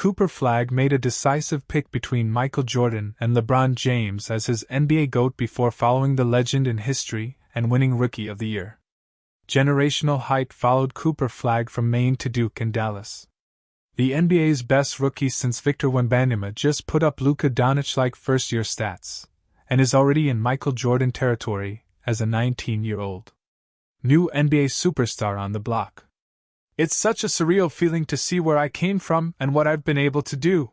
Cooper Flagg made a decisive pick between Michael Jordan and LeBron James as his NBA GOAT before following the legend in history and winning Rookie of the Year. Generational height followed Cooper Flagg from Maine to Duke and Dallas. The NBA's best rookie since Victor Wembanyama just put up Luka Doncic-like first-year stats, and is already in Michael Jordan territory as a 19-year-old. New NBA superstar on the block. "It's such a surreal feeling to see where I came from and what I've been able to do,"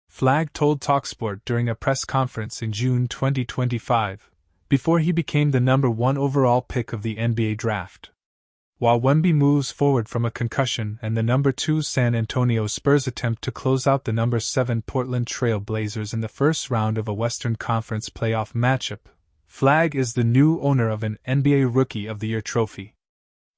Flagg told TalkSport during a press conference in June 2025, before he became the number 1 overall pick of the NBA draft. While Wemby moves forward from a concussion and the number 2 San Antonio Spurs attempt to close out the number 7 Portland Trail Blazers in the first round of a Western Conference playoff matchup, Flagg is the new owner of an NBA Rookie of the Year trophy.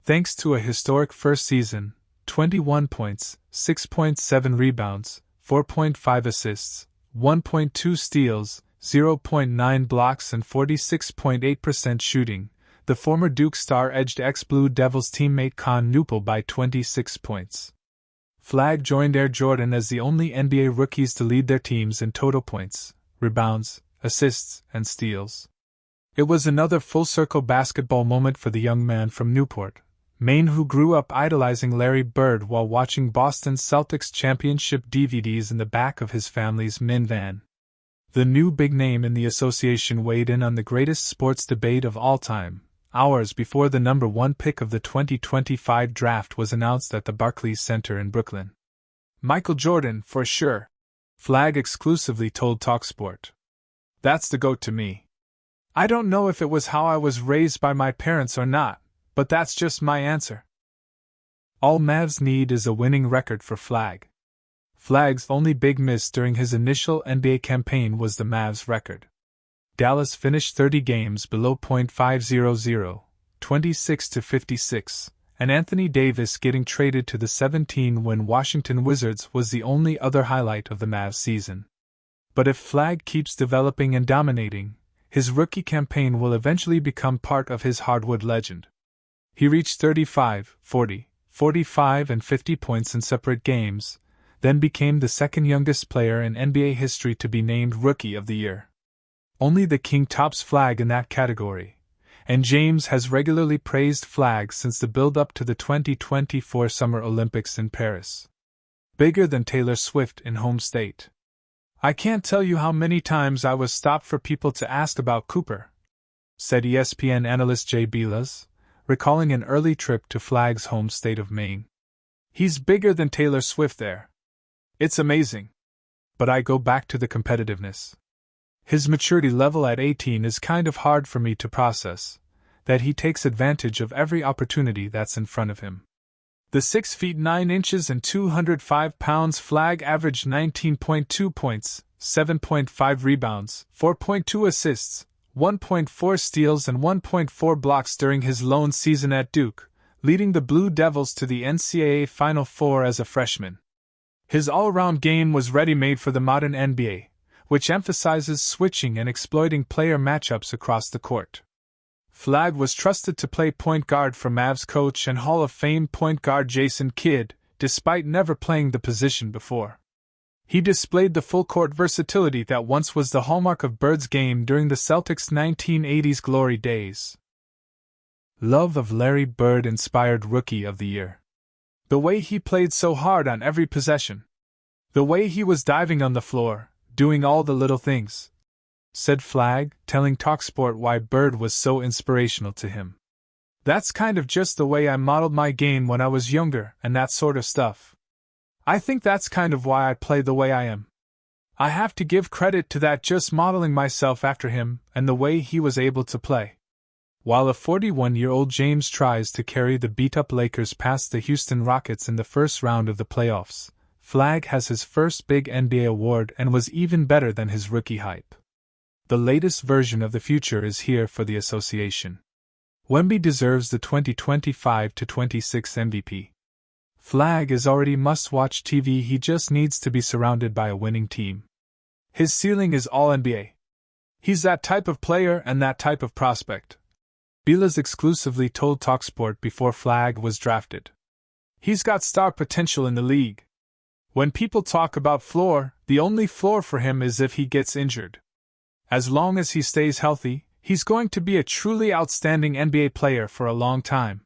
Thanks to a historic first season, 21 points, 6.7 rebounds, 4.5 assists, 1.2 steals, 0.9 blocks and 46.8% shooting, the former Duke star edged ex-Blue Devils teammate Con Newpel by 26 points. Flagg joined Air Jordan as the only NBA rookies to lead their teams in total points, rebounds, assists, and steals. It was another full-circle basketball moment for the young man from Newport, Maine, who grew up idolizing Larry Bird while watching Boston Celtics championship DVDs in the back of his family's minivan. The new big name in the association weighed in on the greatest sports debate of all time, hours before the number 1 pick of the 2025 draft was announced at the Barclays Center in Brooklyn. "Michael Jordan, for sure," Flagg exclusively told TalkSport. "That's the GOAT to me. I don't know if it was how I was raised by my parents or not, but that's just my answer." All Mavs need is a winning record for Flagg. Flagg's only big miss during his initial NBA campaign was the Mavs record. Dallas finished 30 games below .500, 26-56, and Anthony Davis getting traded to the 17-win Washington Wizards was the only other highlight of the Mavs season. But if Flagg keeps developing and dominating, his rookie campaign will eventually become part of his hardwood legend. He reached 35, 40, 45 and 50 points in separate games, then became the second youngest player in NBA history to be named Rookie of the Year. Only the King tops Flagg in that category, and James has regularly praised Flagg since the build-up to the 2024 Summer Olympics in Paris. Bigger than Taylor Swift in home state. "I can't tell you how many times I was stopped for people to ask about Cooper," said ESPN analyst Jay Bilas, recalling an early trip to Flagg's home state of Maine. "He's bigger than Taylor Swift there. It's amazing. But I go back to the competitiveness. His maturity level at 18 is kind of hard for me to process, that he takes advantage of every opportunity that's in front of him." The 6 feet 9 inches and 205 pounds Flagg averaged 19.2 points, 7.5 rebounds, 4.2 assists, 1.4 steals and 1.4 blocks during his lone season at Duke, leading the Blue Devils to the NCAA Final Four as a freshman. His all-around game was ready-made for the modern NBA, which emphasizes switching and exploiting player matchups across the court. Flagg was trusted to play point guard for Mavs coach and Hall of Fame point guard Jason Kidd, despite never playing the position before. He displayed the full-court versatility that once was the hallmark of Bird's game during the Celtics' 1980s glory days. Love of Larry Bird inspired Rookie of the Year. The way he played so hard on every possession. The way he was diving on the floor, doing all the little things, said Flagg, telling TalkSport why Bird was so inspirational to him. "That's kind of just the way I modeled my game when I was younger and that sort of stuff. I think that's kind of why I play the way I am. I have to give credit to that, just modeling myself after him and the way he was able to play." While a 41-year-old James tries to carry the beat-up Lakers past the Houston Rockets in the first round of the playoffs, Flagg has his first big NBA award and was even better than his rookie hype. The latest version of the future is here for the association. Wemby deserves the 2025-26 MVP. Flagg is already must-watch TV, he just needs to be surrounded by a winning team. His ceiling is All-NBA. He's that type of player and that type of prospect. Bilas exclusively told TalkSport before Flagg was drafted. "He's got star potential in the league. When people talk about floor, the only floor for him is if he gets injured. As long as he stays healthy, he's going to be a truly outstanding NBA player for a long time.